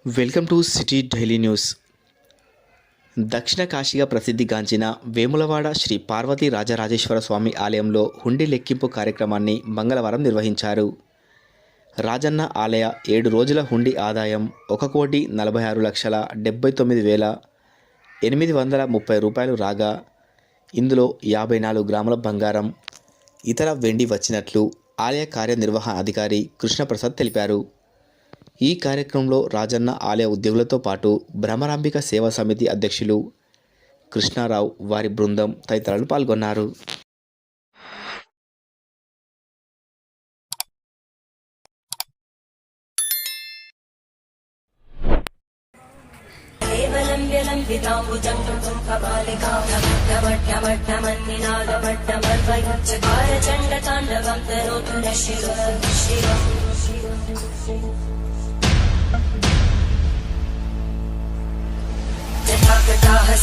Welcome to city daily news. దక్షిణ కాశీగా ప్రసిద్ధిగాంచిన వేములవాడ శ్రీ పార్వతీ రాజరాజేశ్వర స్వామి ఆలయంలో హుండీ లెక్కింపు కార్యక్రమాన్ని మంగళవారం నిర్వహించారు. రాజన్న ఆలయ 7 రోజుల హుండీ ఆదాయం 1,46,79,830 రూపాయలు రాగా, ఇందులో 54 గ్రాముల బంగారం, ఇతర వెండి వచ్చినట్లు ఆలయ కార్యనిర్వహణాధికారి కృష్ణప్రసాద్ తెలిపారు. ఈ కార్యక్రమంలో రాజన్న ఆలయ ఉద్యోగులతో పాటు భ్రమరాంబిక సేవా సమితి అధ్యక్షులు కృష్ణారావు, వారి బృందం తదితరులు పాల్గొన్నారు.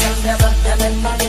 సంభ్రమగ్నమన్మలి